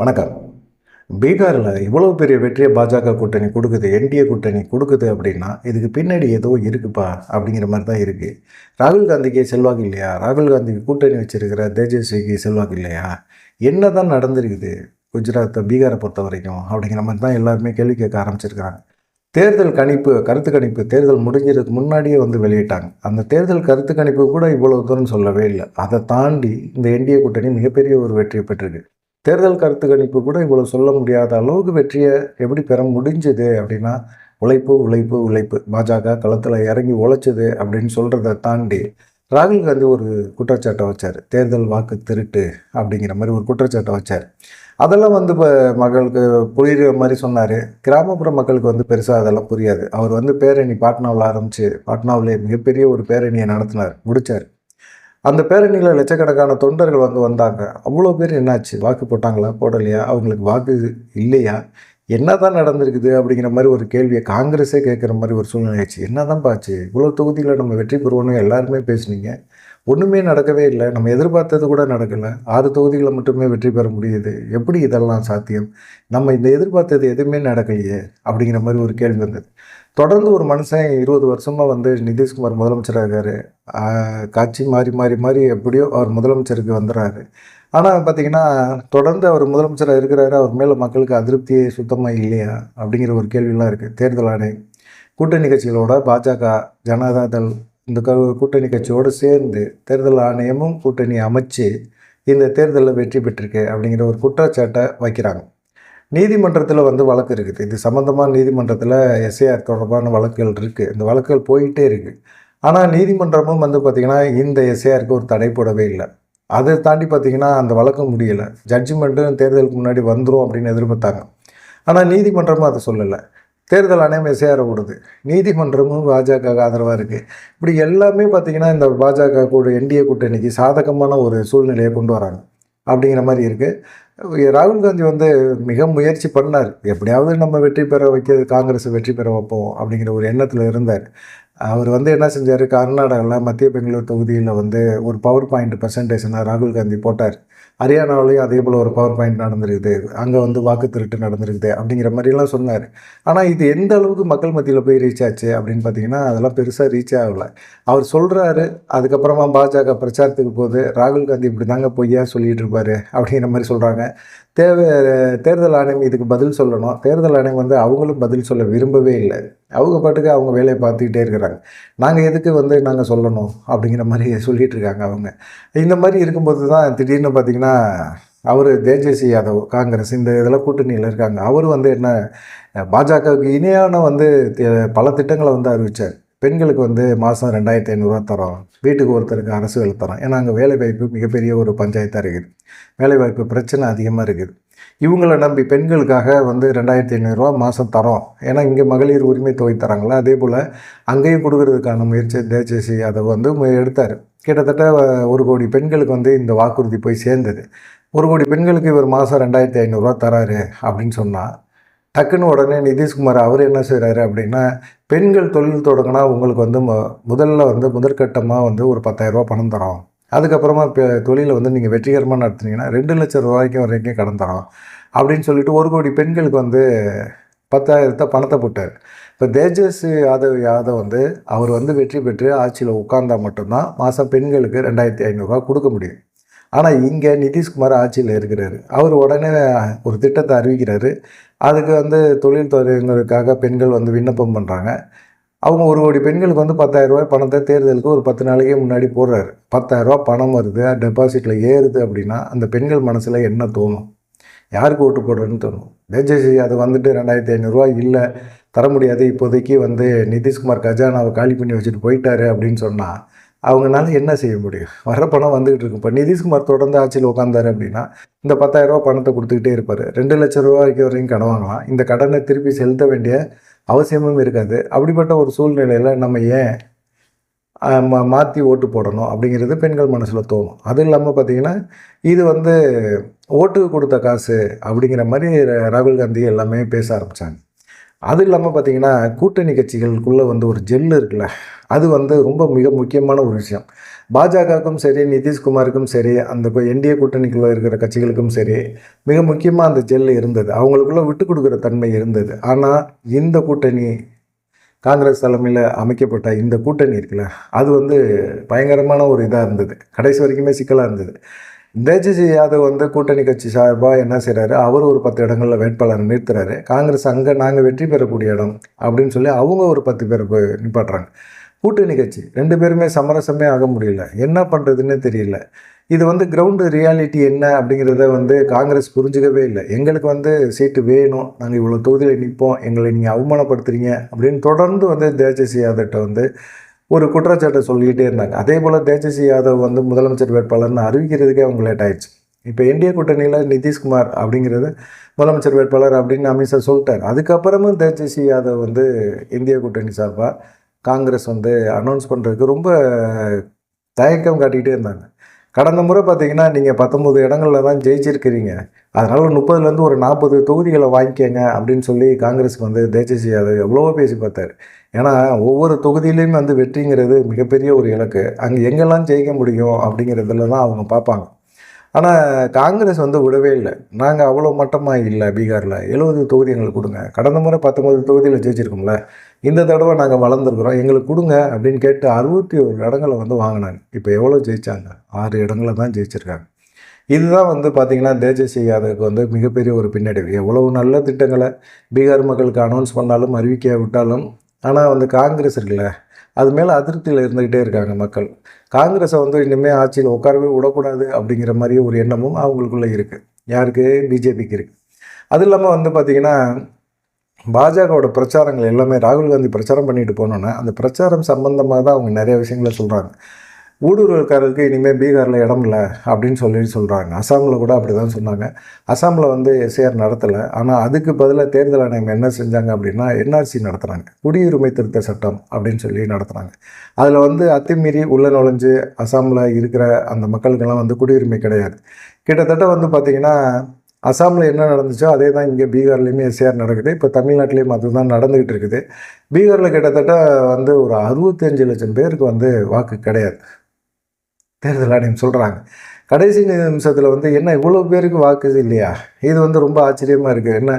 வணக்கம். பீகாரில் இவ்வளோ பெரிய வெற்றியை பாஜக கூட்டணி கொடுக்குது, என்டிஏ கூட்டணி கொடுக்குது அப்படின்னா, இதுக்கு பின்னாடி ஏதோ இருக்குப்பா அப்படிங்கிற மாதிரி தான் இருக்குது. ராகுல் காந்திக்கு செல்வாக்கு இல்லையா? ராகுல் காந்திக்கு கூட்டணி வச்சிருக்கிற தேஜஸ்விக்கு செல்வாக்கு இல்லையா? என்ன தான் நடந்திருக்குது குஜராத்தை, பீகாரை பொறுத்த வரைக்கும் அப்படிங்கிற மாதிரி தான் எல்லாருமே கேள்வி கேட்க ஆரம்பிச்சிருக்கிறாங்க. தேர்தல் கணிப்பு, கருத்து கணிப்பு தேர்தல் முடிஞ்சதுக்கு முன்னாடியே வந்து வெளியிட்டாங்க. அந்த தேர்தல் கருத்து கணிப்பு கூட இவ்வளவு தூரம் சொல்லவே இல்லை. அதை தாண்டி இந்த என்டிஏ கூட்டணி மிகப்பெரிய ஒரு வெற்றியை பெற்றிருக்கு. தேர்தல் கருத்து கணிப்பு கூட இவ்வளோ சொல்ல முடியாத அளவுக்கு வெற்றியை எப்படி பெற முடிஞ்சது அப்படின்னா, உழைப்பு உழைப்பு உழைப்பு, பாஜக களத்தில் இறங்கி உழைச்சது அப்படின்னு சொல்கிறத தாண்டி ராகுல் காந்தி ஒரு குற்றச்சாட்டை வச்சார். தேர்தல் வாக்கு திருட்டு அப்படிங்கிற மாதிரி ஒரு குற்றச்சாட்டை வச்சார். அதெல்லாம் வந்து இப்போ மக்களுக்கு புரிகிற மாதிரி சொன்னார். கிராமப்புற மக்களுக்கு வந்து பெருசாக அதெல்லாம் புரியாது. அவர் வந்து பேரணி பாட்னாவில் ஆரம்பித்து பாட்னாவிலே மிகப்பெரிய ஒரு பேரணியை நடத்தினார், முடித்தார். அந்த பேரணியில் லட்சக்கணக்கான தொண்டர்கள் வந்து வந்தாங்க. அவ்வளோ பேர் என்னாச்சு? வாக்கு போட்டாங்களா, போடலையா, அவங்களுக்கு வாக்கு இல்லையா, என்ன தான் நடந்திருக்குது அப்படிங்கிற மாதிரி ஒரு கேள்வியை காங்கிரஸே கேட்குற மாதிரி ஒரு சூழ்நிலை ஆச்சு. என்ன தான் பாச்சு, இவ்வளோ தொகுதியில் நம்ம வெற்றி பெறுவோன்னு எல்லாருமே பேசுனீங்க, ஒன்றுமே நடக்கவே இல்லை, நம்ம எதிர்பார்த்தது கூட நடக்கலை, 6 தொகுதிகளை மட்டுமே வெற்றி பெற முடியுது, எப்படி இதெல்லாம் சாத்தியம், நம்ம இந்த எதிர்பார்த்தது எதுவுமே நடக்கலையே அப்படிங்கிற மாதிரி ஒரு கேள்வி வந்தது. தொடர்ந்து ஒரு மனுஷன் 20 வருஷமாக வந்து நிதிஷ்குமார் முதலமைச்சராக இருக்கார். காட்சி மாறி மாறி மாறி எப்படியோ அவர் முதலமைச்சருக்கு வந்துடுறாரு. ஆனால் பார்த்திங்கன்னா தொடர்ந்து அவர் முதலமைச்சராக இருக்கிறாரு, அவர் மேலே மக்களுக்கு அதிருப்தியே சுத்தமாக இல்லையா அப்படிங்கிற ஒரு கேள்வியெலாம் இருக்குது. தேர்தல் ஆணையம் கூட்டணி கட்சிகளோட பாஜக, ஜனதாதள் இந்த கூட்டணி கட்சியோடு சேர்ந்து தேர்தல் ஆணையமும் கூட்டணி அமைச்சு இந்த தேர்தலில் வெற்றி பெற்றிருக்கு அப்படிங்கிற ஒரு குற்றச்சாட்டை வைக்கிறாங்க. நீதிமன்றத்தில் வந்து வழக்கு இருக்குது. இது சம்மந்தமாக நீதிமன்றத்தில் எஸ்ஐஆர் தொடர்பான வழக்குகள் இருக்குது. இந்த வழக்குகள் போயிட்டே இருக்குது. ஆனால் நீதிமன்றமும் வந்து பார்த்திங்கன்னா இந்த எஸ்ஐஆருக்கு ஒரு தடை போடவே இல்லை. அதை தாண்டி பார்த்திங்கன்னா அந்த வழக்கு முடியலை. ஜட்ஜ்மெண்ட்டும் தேர்தலுக்கு முன்னாடி வந்துடும் அப்படின்னு எதிர்பார்த்தாங்க. ஆனால் நீதிமன்றமும் அதை சொல்லலை. தேர்தல் ஆணையம் எஸ்ஐஆரை விடுது. நீதிமன்றமும் பாஜக ஆதரவாக இருக்குது. இப்படி எல்லாமே பார்த்திங்கன்னா இந்த பாஜக கூட என்டிஏ கூட்டணிக்கு சாதகமான ஒரு சூழ்நிலையை கொண்டு வராங்க அப்படிங்கிற மாதிரி இருக்குது. ராகுல் காந்தி வந்து மிக முயற்சி பண்ணார், எப்படியாவது நம்ம வெற்றி பெற வைக்கிறது, காங்கிரஸை வெற்றி பெற வைப்போம் அப்படிங்கிற ஒரு எண்ணத்தில் இருந்தார். அவர் வந்து என்ன செஞ்சார், கர்நாடகாவில் மத்திய பெங்களூர் தொகுதியில் வந்து ஒரு பவர் பாயிண்ட் பர்சன்டேஜ்னால் ராகுல் காந்தி போட்டார். ஹரியானாவிலையும் அதே போல் ஒரு பவர் பாயிண்ட் நடந்திருக்குது, அங்கே வந்து வாக்கு திருட்டு நடந்திருக்குது அப்படிங்கிற மாதிரிலாம் சொன்னார். ஆனால் இது எந்த அளவுக்கு மக்கள் மத்தியில் போய் ரீச் ஆச்சு அப்படின்னு பார்த்தீங்கன்னா அதெல்லாம் பெருசாக ரீச் ஆகலை. அவர் சொல்கிறாரு, அதுக்கப்புறமா பாஜக பிரச்சாரத்துக்கு போது ராகுல் காந்தி இப்படி தாங்க பொய்யா சொல்லிகிட்டு இருப்பார் அப்படிங்கிற மாதிரி சொல்கிறாங்க. தேர்தல் ஆணையம் இதுக்கு பதில் சொல்லணும். தேர்தல் ஆணையம் வந்து அவங்களும் பதில் சொல்ல விரும்பவே இல்லை. அவங்க பாட்டுக்கு அவங்க வேலையை பார்த்துக்கிட்டே இருக்கிறாங்க. நாங்கள் எதுக்கு வந்து நாங்கள் சொல்லணும் அப்படிங்கிற மாதிரி சொல்லிகிட்டு இருக்காங்க அவங்க. இந்த மாதிரி இருக்கும்போது தான் திடீர்னு பார்த்திங்கன்னா அவர் தேஜஸ்வி யாதவ், காங்கிரஸ் இந்த இதெல்லாம் கூட்டணியில் இருக்காங்க. அவர் வந்து என்ன பாஜகவுக்கு இணையான வந்து பல திட்டங்களை வந்து அறிவித்தார். பெண்களுக்கு வந்து மாதம் 2500 தரோம், வீட்டுக்கு ஒருத்தருக்கு அரசு வேலை தரோம். ஏன்னா அங்கே வேலைவாய்ப்பு மிகப்பெரிய ஒரு பஞ்சாயத்தாக இருக்குது, வேலைவாய்ப்பு பிரச்சனை அதிகமாக இருக்குது. இவங்களை நம்பி பெண்களுக்காக வந்து 2500 மாதம் தரோம். ஏன்னா இங்கே மகளிர் உரிமை தொகை தராங்களா, அதே போல் அங்கேயும் கொடுக்கறதுக்கான முயற்சி தேஜஸ்வி அதை வந்து எடுத்தார். கிட்டத்தட்ட 1 கோடி பெண்களுக்கு வந்து இந்த வாக்குறுதி போய் சேர்ந்தது. 1 கோடி பெண்களுக்கு இவர் மாதம் 2500 தராரு அப்படின்னு சொன்னால், டக்குன்னு உடனே நிதிஷ்குமார் அவர் என்ன செய்கிறாரு அப்படின்னா, பெண்கள் தொழில் தொடங்கினா உங்களுக்கு வந்து முதல்ல வந்து முதற்கட்டமாக வந்து ஒரு 10,000 பணம் தரோம், அதுக்கப்புறமா தொழிலை வந்து நீங்கள் வெற்றிகரமாக நடத்துனீங்கன்னா 2 லட்சம் ரூபாய்க்கு வரைக்கும் கடன் தரோம் அப்படின்னு சொல்லிட்டு 1 கோடி பெண்களுக்கு வந்து 10,000 பணத்தை போட்டார். இப்போ தேஜஸ்வி யாதவ் வந்து அவர் வந்து வெற்றி பெற்று ஆட்சியில் உட்கார்ந்தா மட்டும்தான் மாதம் பெண்களுக்கு 2500 கொடுக்க முடியும். ஆனால் இங்கே நிதிஷ்குமார் ஆட்சியில் இருக்கிறாரு. அவர் உடனே ஒரு திட்டத்தை அறிவிக்கிறாரு. அதுக்கு வந்து தொழில் தொடங்குறதுக்காக பெண்கள் வந்து விண்ணப்பம் பண்ணுறாங்க. அவங்க 1 கோடி பெண்களுக்கு வந்து 10,000 பணத்தை தேர்தலுக்கு ஒரு 10 நாளைக்கே முன்னாடி போடுறாரு. 10,000 பணம் வருது, டெபாசிட்டில் ஏறுது அப்படின்னா அந்த பெண்கள் மனசில் என்ன தோணும், யாருக்கு ஓட்டு போடுறதுன்னு தோணும். தேஜஸ்வி அது வந்துட்டு 2500 இல்லை தர முடியாது, இப்போதைக்கு வந்து நிதிஷ்குமார் கஜானாவை காலி பண்ணி வச்சுட்டு போயிட்டாரு அப்படின்னு சொன்னால் அவங்களால என்ன செய்ய முடியும்? வர பணம் வந்துக்கிட்டு இருக்கும். இப்போ நிதிஷ்குமார் தொடர்ந்து ஆட்சியில் உட்காந்தாரு அப்படின்னா இந்த 10,000 பணத்தை கொடுத்துக்கிட்டே இருப்பார். 2 லட்சம் ரூபாய்க்கு வரைக்கும் கடன் வாங்கலாம். இந்த கடனை திருப்பி செலுத்த வேண்டிய அவசியமும் இருக்காது. அப்படிப்பட்ட ஒரு சூழ்நிலையில் நம்ம ஏன் மாற்றி ஓட்டு போடணும் அப்படிங்கிறது பெண்கள் மனசில் தோணும். அதுவும் இல்லாமல் பார்த்திங்கன்னா இது வந்து ஓட்டுக்கு கொடுத்த காசு அப்படிங்கிற மாதிரி ராகுல் காந்தி எல்லாமே பேச ஆரம்பித்தாங்க. அது இல்லாமல் பார்த்தீங்கன்னா கூட்டணி கட்சிகளுக்குள்ளே வந்து ஒரு ஜெல்லு இருக்குல்ல, அது வந்து ரொம்ப மிக முக்கியமான ஒரு விஷயம். பாஜகவுக்கும் சரி, நிதிஷ்குமாருக்கும் சரி, அந்த என்டிஏ கூட்டணிக்குள்ளே இருக்கிற கட்சிகளுக்கும் சரி, மிக முக்கியமாக அந்த ஜெல்லு இருந்தது. அவங்களுக்குள்ள விட்டு கொடுக்குற தன்மை இருந்தது. ஆனால் இந்த கூட்டணி, காங்கிரஸ் தலைமையில் அமைக்கப்பட்ட இந்த கூட்டணி இருக்குல்ல, அது வந்து பயங்கரமான ஒரு இதாக இருந்தது. கடைசி வரைக்குமே சிக்கலாக இருந்தது. தேஜஸ்வி யாதவ் வந்து கூட்டணி கட்சி சார்பாக என்ன செய்கிறாரு, அவர் ஒரு 10 இடங்களில் வேட்பாளரை நிறுத்துறாரு. காங்கிரஸ் அங்கே நாங்கள் வெற்றி பெறக்கூடிய இடம் அப்படின்னு சொல்லி அவங்க ஒரு 10 பேரை நிப்பாட்டுறாங்க. கூட்டணி கட்சி 2 பேருமே சமரசமே ஆக முடியல. என்ன பண்ணுறதுன்னு தெரியல. இது வந்து கிரவுண்டு ரியாலிட்டி என்ன அப்படிங்கிறத வந்து காங்கிரஸ் புரிஞ்சுக்கவே இல்லை. எங்களுக்கு வந்து சீட்டு வேணும், நாங்கள் இவ்வளோ தொகுதியில் நிற்போம், எங்களை நீங்கள் அவமானப்படுத்துறீங்க அப்படின்னு தொடர்ந்து வந்து தேஜஸ்வி யாதவ்கிட்ட வந்து ஒரு குற்றச்சாட்டை சொல்லிக்கிட்டே இருந்தாங்க. அதே போல் தேஜஸ்வி யாதவ் வந்து முதலமைச்சர் வேட்பாளர்னு அறிவிக்கிறதுக்கே அவங்க லேட் ஆயிடுச்சு. இப்போ என்டிஏ கூட்டணியில் நிதிஷ்குமார் அப்படிங்கிறது முதலமைச்சர் வேட்பாளர் அப்படின்னு அமித்ஷா சொல்லிட்டார். அதுக்கப்புறமும் தேஜஸ்வி யாதவ் வந்து இந்திய கூட்டணி சார்பாக காங்கிரஸ் வந்து அனௌன்ஸ் பண்ணுறதுக்கு ரொம்ப தயக்கம் காட்டிக்கிட்டே இருந்தாங்க. கடந்த முறை பார்த்தீங்கன்னா நீங்கள் 19 இடங்களில் தான் ஜெயிச்சிருக்கிறீங்க, அதனால் 30லேருந்து ஒரு 40 தொகுதிகளை வாங்கிக்கங்க அப்படின்னு சொல்லி காங்கிரஸுக்கு வந்து தேஜஸ்வி யாதவ் எவ்வளவோ பேசி பார்த்தார். ஏன்னா ஒவ்வொரு தொகுதியிலையும் வந்து வெற்றிங்கிறது மிகப்பெரிய ஒரு இலக்கு. அங்கே எங்கெல்லாம் ஜெயிக்க முடியும் அப்படிங்கிறதுல தான் அவங்க பார்ப்பாங்க. ஆனால் காங்கிரஸ் வந்து விடவே இல்லை. நாங்கள் அவ்வளோ மட்டமாக இல்லை, பீகாரில் 70 தொகுதி எங்களுக்கு கொடுங்க, கடந்த முறை 19 தொகுதியில் ஜெயிச்சிருக்கோம்ல, இந்த தடவை நாங்கள் வளர்ந்துருக்குறோம், எங்களுக்கு கொடுங்க அப்படின்னு கேட்டு 61 இடங்களை வந்து வாங்கினாங்க. இப்போ எவ்வளோ ஜெயித்தாங்க? 6 இடங்களை தான் ஜெயிச்சிருக்காங்க. இதுதான் வந்து பார்த்திங்கன்னா தேஜஸ்வி யாதவுக்கு வந்து மிகப்பெரிய ஒரு பின்னடைவு. எவ்வளவு நல்ல திட்டங்களை பீகார் மக்களுக்கு அனௌன்ஸ் பண்ணாலும் அறிவிக்க விட்டாலும், ஆனால் வந்து காங்கிரஸ் இருக்குல்ல, அது மேலே அதிருப்தியில் இருந்துக்கிட்டே இருக்காங்க மக்கள். காங்கிரஸை வந்து இனிமேல் ஆட்சியில் உட்காரவே விடக்கூடாது அப்படிங்கிற மாதிரி ஒரு எண்ணமும் அவங்களுக்குள்ளே இருக்குது. யாருக்கு? பிஜேபிக்கு இருக்குது. அது இல்லாமல் வந்து பார்த்திங்கன்னா பாஜகவோட பிரச்சாரங்கள் எல்லாமே ராகுல் காந்தி பிரச்சாரம் பண்ணிட்டு போனோன்னா அந்த பிரச்சாரம் சம்பந்தமாக தான் அவங்க நிறைய விஷயங்களை சொல்கிறாங்க. ஊடுருவல்காரருக்கு இனிமேல் பீகாரில் இடம் இல்லை அப்படின்னு சொல்கிறாங்க. அசாமில் கூட அப்படி தான் சொன்னாங்க. அசாமில் வந்து எஸ்ஏஆர் நடத்தலை, ஆனால் அதுக்கு பதிலாக தேர்தல் ஆணையம் என்ன செஞ்சாங்க அப்படின்னா என்ஆர்சி நடத்துகிறாங்க, குடியுரிமை திருத்த சட்டம் அப்படின்னு சொல்லி நடத்துகிறாங்க. அதில் வந்து அத்துமீறி உள்ள நுழைஞ்சு அசாமில் இருக்கிற அந்த மக்களுக்கெல்லாம் வந்து குடியுரிமை கிடையாது. கிட்டத்தட்ட வந்து பார்த்திங்கன்னா அசாமில் என்ன நடந்துச்சோ அதே தான் இங்கே பீகார்லேயுமே எஸ்ஏஆர் நடக்குது. இப்போ தமிழ்நாட்டிலையும் அதுதான் நடந்துக்கிட்டு இருக்குது. பீகாரில் கிட்டத்தட்ட வந்து ஒரு 65 லட்சம் பேருக்கு வந்து வாக்கு கிடையாது, தேர்தல் ஆணையம் சொல்கிறாங்க. கடைசி நிமிஷத்தில் வந்து என்ன இவ்வளோ பேருக்கு வாக்கு இல்லையா? இது வந்து ரொம்ப ஆச்சரியமாக இருக்குது. என்ன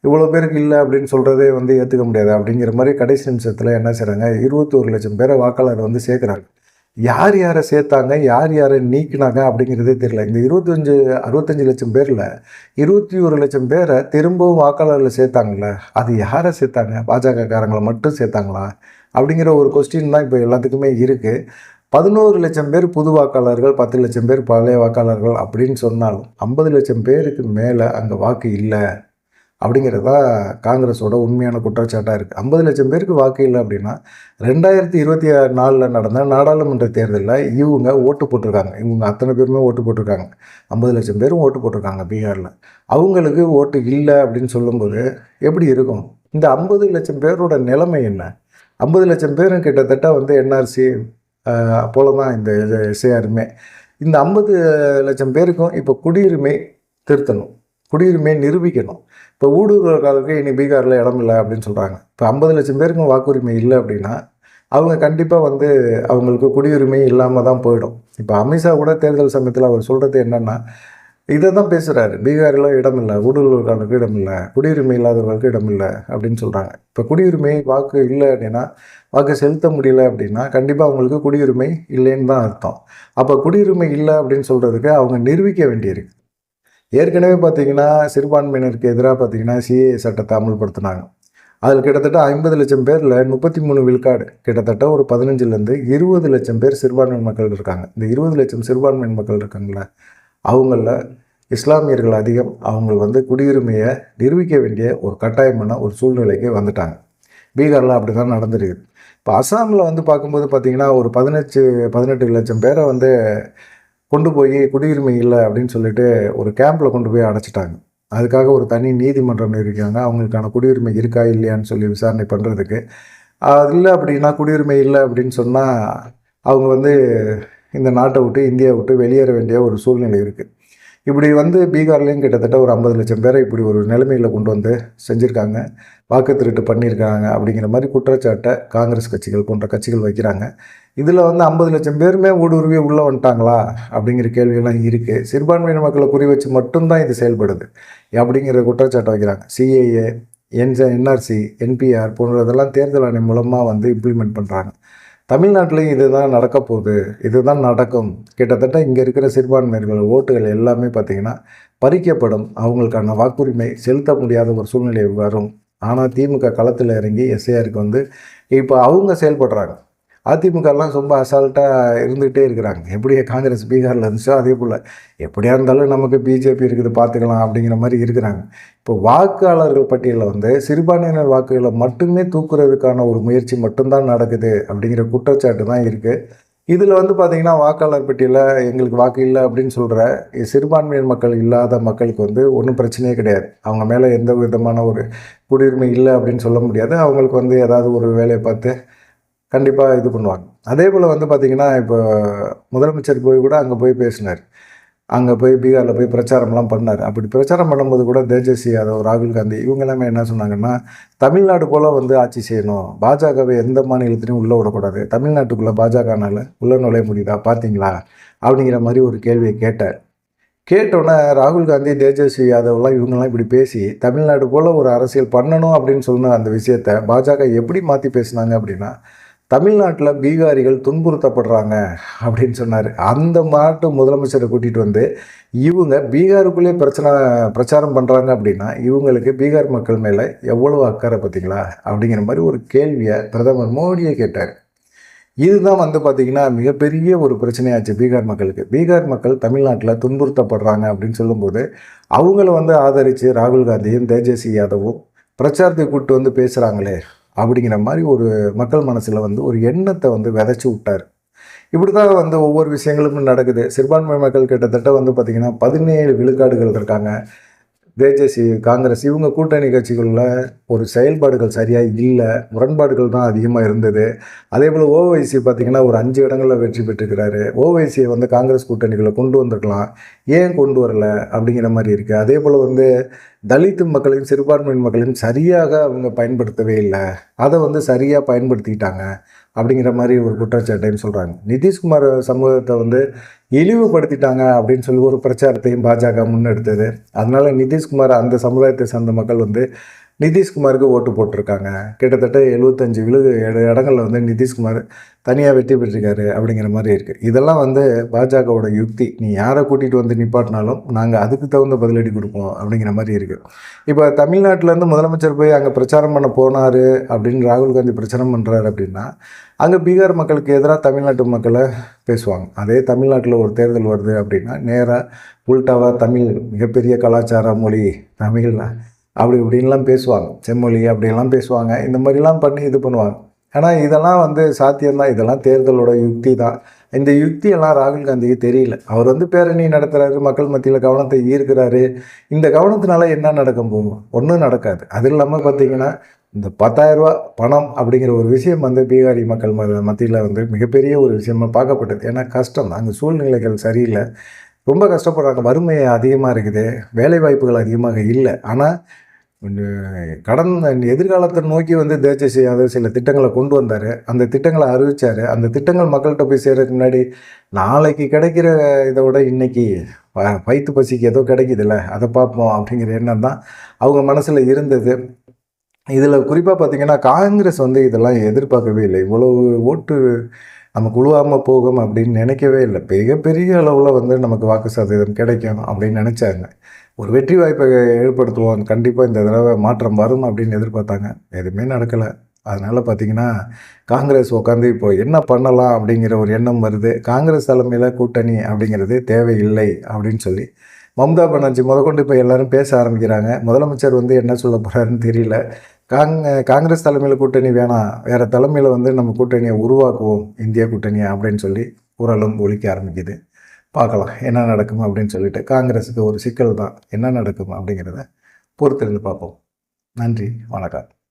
இவ்வளோ பேருக்கு இல்லை அப்படின்னு சொல்கிறதே வந்து ஏற்றுக்க முடியாது அப்படிங்கிற மாதிரி கடைசி நிமிஷத்தில் என்ன செய்கிறாங்க, 21 லட்சம் பேரை வாக்காளர் வந்து சேர்க்குறாங்க. யார் யாரை சேர்த்தாங்க, யார் யாரை நீக்கினாங்க அப்படிங்கிறதே தெரியல. இந்த 65 லட்சம் பேரில் 21 லட்சம் பேரை திரும்பவும் வாக்காளர்களை சேர்த்தாங்கல்ல, அது யாரை சேர்த்தாங்க? பாஜகக்காரங்களை மட்டும் சேர்த்தாங்களா அப்படிங்கிற ஒரு கொஸ்டின் தான் இப்போ எல்லாத்துக்குமே இருக்குது. 11 லட்சம் பேர் புது வாக்காளர்கள், 10 லட்சம் பேர் பழைய வாக்காளர்கள் அப்படின்னு சொன்னாலும் 50 லட்சம் பேருக்கு மேலே அங்கே வாக்கு இல்லை அப்படிங்கிறது தான் காங்கிரஸோட உண்மையான குற்றச்சாட்டாக இருக்குது. 50 லட்சம் பேருக்கு வாக்கு இல்லை அப்படின்னா 2024 நடந்த நாடாளுமன்ற தேர்தலில் இவங்க ஓட்டு போட்டிருக்காங்க. இவங்க அத்தனை பேருமே ஓட்டு போட்டிருக்காங்க. 50 லட்சம் பேரும் ஓட்டு போட்டிருக்காங்க பீகாரில். அவங்களுக்கு ஓட்டு இல்லை அப்படின்னு சொல்லும்போது எப்படி இருக்கும்? இந்த 50 லட்சம் பேரோட நிலைமை என்ன? 50 லட்சம் பேரும் கிட்டத்தட்ட வந்து என்ஆர்சி போல தான் இந்த எஸ்ஏஆருமே. இந்த 50 லட்சம் பேருக்கும் இப்போ குடியுரிமை திருத்தணும், குடியுரிமை நிரூபிக்கணும். இப்போ ஊடுருவல்காரருக்கு இனி பீகாரில் இடம் இல்லை அப்படின்னு சொல்கிறாங்க. இப்போ 50 லட்சம் பேருக்கும் வாக்குரிமை இல்லை அப்படின்னா அவங்க கண்டிப்பாக வந்து அவங்களுக்கு குடியுரிமை இல்லாமல் தான் போயிடும். இப்போ அமித்ஷா கூட தேர்தல் சமயத்தில் அவர் சொல்கிறது என்னென்னா இதை தான் பேசுகிறாரு, பீகாரில் இடம் இல்லை, ஊடுருவல்காரருக்கு இடம் இல்லை, குடியுரிமை இல்லாதவர்களுக்கு இடம் இல்லை அப்படின்னு சொல்கிறாங்க. இப்போ குடியுரிமை வாக்கு இல்லை அப்படின்னா, வாக்கு செலுத்த முடியல அப்படின்னா கண்டிப்பாக அவங்களுக்கு குடியுரிமை இல்லைன்னு தான் அர்த்தம். அப்போ குடியுரிமை இல்லை அப்படின்னு சொல்கிறதுக்கு அவங்க நிரூபிக்க வேண்டியிருக்கு. ஏற்கனவே பார்த்திங்கன்னா சிறுபான்மையினருக்கு எதிராக பார்த்திங்கன்னா சிஏஏ சட்டத்தை அமல்படுத்தினாங்க. அதில் கிட்டத்தட்ட 50 லட்சம் பேரில் 33 விழுக்காடு, கிட்டத்தட்ட ஒரு 15லேருந்து 20 லட்சம் பேர் சிறுபான்மை மக்கள் இருக்காங்க. இந்த 20 லட்சம் சிறுபான்மை மக்கள் இருக்காங்களே, அவங்களில் இஸ்லாமியர்கள் அதிகம். அவங்க வந்து குடியுரிமையை நிரூபிக்க வேண்டிய ஒரு கட்டாயமான ஒரு சூழ்நிலைக்கு வந்துட்டாங்க. பீகாரில் அப்படி தான் நடந்துருக்குது. இப்போ அசாமில் வந்து பார்க்கும்போது பார்த்திங்கன்னா ஒரு 18 லட்சம் பேரை வந்து கொண்டு போய் குடியுரிமை இல்லை அப்படின்னு சொல்லிட்டு ஒரு கேம்பில் கொண்டு போய் அடைச்சிட்டாங்க. அதுக்காக ஒரு தனி நீதிமன்றம் நிறுவிக்காங்க, அவங்களுக்கான குடியுரிமை இருக்கா இல்லையான்னு சொல்லி விசாரணை பண்ணுறதுக்கு. அது இல்லை அப்படின்னா, குடியுரிமை இல்லை அப்படின்னு சொன்னால் அவங்க வந்து இந்த நாட்டை விட்டு, இந்தியாவை விட்டு வெளியேற வேண்டிய ஒரு சூழ்நிலை இருக்குது. இப்படி வந்து பீகார்லேயும் கிட்டத்தட்ட ஒரு 50 லட்சம் பேரை இப்படி ஒரு நிலைமையில் கொண்டு வந்து செஞ்சுருக்காங்க, வாக்கு திருட்டு பண்ணியிருக்காங்க அப்படிங்கிற மாதிரி குற்றச்சாட்டை காங்கிரஸ் கட்சிகள் போன்ற கட்சிகள் வைக்கிறாங்க. இதில் வந்து 50 லட்சம் பேருமே ஊடுருவி உள்ளே வந்துட்டாங்களா அப்படிங்கிற கேள்வியெல்லாம் இருக்குது. சிறுபான்மையின மக்களை குறி வச்சு மட்டும்தான் இது செயல்படுது அப்படிங்கிற குற்றச்சாட்டை வைக்கிறாங்க. சிஏஏ, என்ஆர்சி, என்பிஆர் போன்றதெல்லாம் தேர்தல் ஆணையம் மூலமாக வந்து இம்ப்ளிமெண்ட் பண்ணுறாங்க. தமிழ்நாட்டிலையும் இதுதான் நடக்க போகுது, இதுதான் நடக்கும். கிட்டத்தட்ட இங்கே இருக்கிற சிறுபான்மையினர்கள் ஓட்டுகள் எல்லாமே பார்த்திங்கன்னா பறிக்கப்படும், அவங்களுக்கான வாக்குரிமை செலுத்த முடியாத ஒரு சூழ்நிலை வரும். ஆனால் திமுக களத்தில் இறங்கி எஸ்ஐஆருக்கு வந்து இப்போ அவங்க செயல்படுறாங்க. அதிமுகலாம் ரொம்ப அசால்ட்டாக இருந்துகிட்டே இருக்கிறாங்க. எப்படி காங்கிரஸ் பீகாரில் இருந்துச்சோ அதே போல் எப்படியா இருந்தாலும் நமக்கு பிஜேபி இருக்குது பார்த்துக்கலாம் அப்படிங்கிற மாதிரி இருக்கிறாங்க. இப்போ வாக்காளர்கள் பட்டியலில் வந்து சிறுபான்மையினர் வாக்குகளை மட்டுமே தூக்குறதுக்கான ஒரு முயற்சி மட்டும்தான் நடக்குது அப்படிங்கிற குற்றச்சாட்டு தான் இருக்குது. இதில் வந்து பார்த்திங்கன்னா வாக்காளர் பட்டியலில் எங்களுக்கு வாக்கு இல்லை அப்படின்னு சொல்கிற சிறுபான்மையினர் மக்கள் இல்லாத மக்களுக்கு வந்து ஒன்றும் பிரச்சனையே கிடையாது. அவங்க மேலே எந்த விதமான ஒரு குடியுரிமை இல்லை அப்படின்னு சொல்ல முடியாது. அவங்களுக்கு வந்து ஏதாவது ஒரு வேலையை பார்த்து கண்டிப்பாக இது பண்ணுவாங்க. அதே போல் வந்து பார்த்திங்கன்னா இப்போ முதலமைச்சர் போய் கூட அங்கே போய் பேசினார். அங்கே போய் பீகாரில் போய் பிரச்சாரம்லாம் பண்ணார். அப்படி பிரச்சாரம் பண்ணும்போது கூட தேஜஸ்வி யாதவ், ராகுல் காந்தி இவங்க எல்லாமே என்ன சொன்னாங்கன்னா, தமிழ்நாடு போல் வந்து ஆட்சி செய்யணும், பாஜகவை எந்த மாநிலத்திலையும் உள்ளே விடக்கூடாது, தமிழ்நாட்டுக்குள்ளே பாஜகனால் உள்ளே நுழைய முடியுதா பார்த்தீங்களா அப்படிங்கிற மாதிரி ஒரு கேள்வியை கேட்டார். கேட்டோன்னே ராகுல் காந்தி, தேஜஸ்வி யாதவ்லாம் இவங்கெல்லாம் இப்படி பேசி தமிழ்நாடு போல் ஒரு அரசியல் பண்ணணும் அப்படின்னு சொன்ன அந்த விஷயத்தை பாஜக எப்படி மாற்றி பேசினாங்க அப்படின்னா, தமிழ்நாட்டில் பீகாரிகள் துன்புறுத்தப்படுறாங்க அப்படின்னு சொன்னார். அந்த மாட்டு முதலமைச்சரை கூட்டிகிட்டு வந்து இவங்க பீகாருக்குள்ளே பிரச்சாரம் பண்ணுறாங்க அப்படின்னா இவங்களுக்கு பீகார் மக்கள் மேலே எவ்வளோ அக்கறை பார்த்தீங்களா அப்படிங்கிற மாதிரி ஒரு கேள்வியை பிரதமர் மோடியே கேட்டார். இதுதான் வந்து பார்த்திங்கன்னா மிகப்பெரிய ஒரு பிரச்சனையாச்சு பீகார் மக்களுக்கு. பீகார் மக்கள் தமிழ்நாட்டில் துன்புறுத்தப்படுறாங்க அப்படின்னு சொல்லும்போது அவங்கள வந்து ஆதரித்து ராகுல் காந்தியும் தேஜஸ்வி யாதவும் பிரச்சாரத்தை கூப்பிட்டு வந்து பேசுகிறாங்களே அப்படிங்கிற மாதிரி ஒரு மக்கள் மனசில் வந்து ஒரு எண்ணத்தை வந்து விதைச்சி விட்டார். இப்படி தான் வந்து ஒவ்வொரு விஷயங்களும் நடக்குது. சிறுபான்மை மக்கள் கிட்டத்தட்ட வந்து பார்த்திங்கன்னா 17 விழுக்காடுகள் இருக்காங்க. தேஜஸ்வி, காங்கிரஸ் இவங்க கூட்டணி கட்சிகளில் ஒரு செயல்பாடுகள் சரியாக இல்லை, முரண்பாடுகள் தான் அதிகமாக இருந்தது. அதே போல் ஓவைசி பார்த்திங்கன்னா ஒரு 5 இடங்களில் வெற்றி பெற்றுக்கிறாரு. ஓவைசியை வந்து காங்கிரஸ் கூட்டணிகளை கொண்டு வந்திருக்கலாம், ஏன் கொண்டு வரலை அப்படிங்கிற மாதிரி இருக்குது. அதே போல் வந்து தலித்து மக்களையும் சிறுபான்மையின் மக்களையும் சரியாக அவங்க பயன்படுத்தவே இல்லை, அதை வந்து சரியாக பயன்படுத்திக்கிட்டாங்க அப்படிங்கிற மாதிரி ஒரு குற்றச்சாட்டையும் சொல்கிறாங்க. நிதிஷ்குமார் சமூகத்தை வந்து இழிவுபடுத்திட்டாங்க அப்படின்னு சொல்லி ஒரு பிரச்சாரத்தையும் பாஜக முன்னெடுத்தது. அதனால் நிதிஷ்குமார் அந்த சமுதாயத்தை சார்ந்த மக்கள் வந்து நிதிஷ்குமாருக்கு ஓட்டு போட்டிருக்காங்க. கிட்டத்தட்ட 75 இடங்களில் வந்து நிதிஷ்குமார் தனியாக வெற்றி பெற்றிருக்காரு அப்படிங்கிற மாதிரி இருக்குது. இதெல்லாம் வந்து பாஜகவோட யுக்தி. நீ யாரை கூட்டிகிட்டு வந்து நிப்பாட்டினாலும் நாங்கள் அதுக்கு தகுந்த பதிலடி கொடுப்போம் அப்படிங்கிற மாதிரி இருக்குது. இப்போ தமிழ்நாட்டிலேருந்து முதலமைச்சர் போய் அங்கே பிரச்சாரம் பண்ண போனார் அப்படின்னு ராகுல் காந்தி பிரச்சாரம் பண்ணுறாரு அப்படின்னா அங்கே பீகார் மக்களுக்கு எதிராக தமிழ்நாட்டு மக்களை பேசுவாங்க. அதே தமிழ்நாட்டில் ஒரு தேர்தல் வருது அப்படின்னா நேராக உல்டாவாக தமிழ் மிகப்பெரிய கலாச்சார மொழி தமிழ் அப்படி இப்படின்லாம் பேசுவாங்க, செம்மொழி அப்படின்லாம் பேசுவாங்க. இந்த மாதிரிலாம் பண்ணி இது பண்ணுவாங்க. ஆனால் இதெல்லாம் வந்து சாத்தியம்தான், இதெல்லாம் தேர்தலோட யுக்தி தான். இந்த யுக்தியெல்லாம் ராகுல் காந்திக்கு தெரியல. அவர் வந்து பேரணி நடத்துகிறாரு, மக்கள் மத்தியில் கவனத்தை ஈர்க்கிறாரு. இந்த கவனத்தினால என்ன நடக்க போகும்? ஒன்றும் நடக்காது. அது இல்லாமல் பார்த்திங்கன்னா இந்த 10,000 ரூபா பணம் அப்படிங்கிற ஒரு விஷயம் வந்து பீகாரி மக்கள் மத்தியில் வந்து மிகப்பெரிய ஒரு விஷயமாக பார்க்கப்பட்டது. ஏன்னா கஷ்டம், அங்கே சூழ்நிலைகள் சரியில்லை, ரொம்ப கஷ்டப்படுறாங்க, வறுமை அதிகமாக இருக்குது, வேலைவாய்ப்புகள் அதிகமாக இல்லை. ஆனால் கடந்த எதிர்காலத்தை நோக்கி வந்து தேஜஸ்வி யாதவ் சில திட்டங்களை கொண்டு வந்தார், அந்த திட்டங்களை அறிவித்தார். அந்த திட்டங்கள் மக்கள்கிட்ட போய் சேர்றதுக்கு முன்னாடி நாளைக்கு கிடைக்கிற இதை விட இன்றைக்கி வயிற்று பசிக்கு ஏதோ கிடைக்குதுல்ல அதை பார்ப்போம் அப்படிங்கிற எண்ணம் தான் அவங்க மனசில் இருந்தது. இதில் குறிப்பாக பார்த்திங்கன்னா காங்கிரஸ் வந்து இதெல்லாம் எதிர்பார்க்கவே இல்லை. இவ்வளவு ஓட்டு நமக்கு உழுவாமல் போகும் அப்படின்னு நினைக்கவே இல்லை. மிகப்பெரிய அளவில் வந்து நமக்கு வாக்கு சதவீதம் கிடைக்கும் அப்படின்னு நினச்சாங்க. ஒரு வெற்றி வாய்ப்பை ஏற்படுத்துவோம், கண்டிப்பாக இந்த தடவை மாற்றம் வரும் அப்படின்னு எதிர்பார்த்தாங்க. எதுவுமே நடக்கலை. அதனால் பார்த்திங்கன்னா காங்கிரஸ் உட்காந்து இப்போ என்ன பண்ணலாம் அப்படிங்கிற ஒரு எண்ணம் வருது. காங்கிரஸ் தலைமையில் கூட்டணி அப்படிங்கிறது தேவையில்லை அப்படின்னு சொல்லி மம்தா பானர்ஜி முதற்கொண்டு இப்போ எல்லோரும் பேச ஆரம்பிக்கிறாங்க. முதலமைச்சர் வந்து என்ன சொல்ல போகிறாருன்னு தெரியல. காங்கிரஸ் தலைமையில் கூட்டணி வேணாம், வேறு தலைமையில் வந்து நம்ம கூட்டணியை உருவாக்குவோம், இந்திய கூட்டணியை அப்படின்னு சொல்லி குரலும் ஒலிக்க ஆரம்பிக்குது. பார்க்கலாம் என்ன நடக்கும் அப்படின்னு சொல்லிட்டு. காங்கிரஸுக்கு ஒரு சிக்கல் தான், என்ன நடக்கும் அப்படிங்கிறத பொறுத்திருந்து பார்ப்போம். நன்றி, வணக்கம்.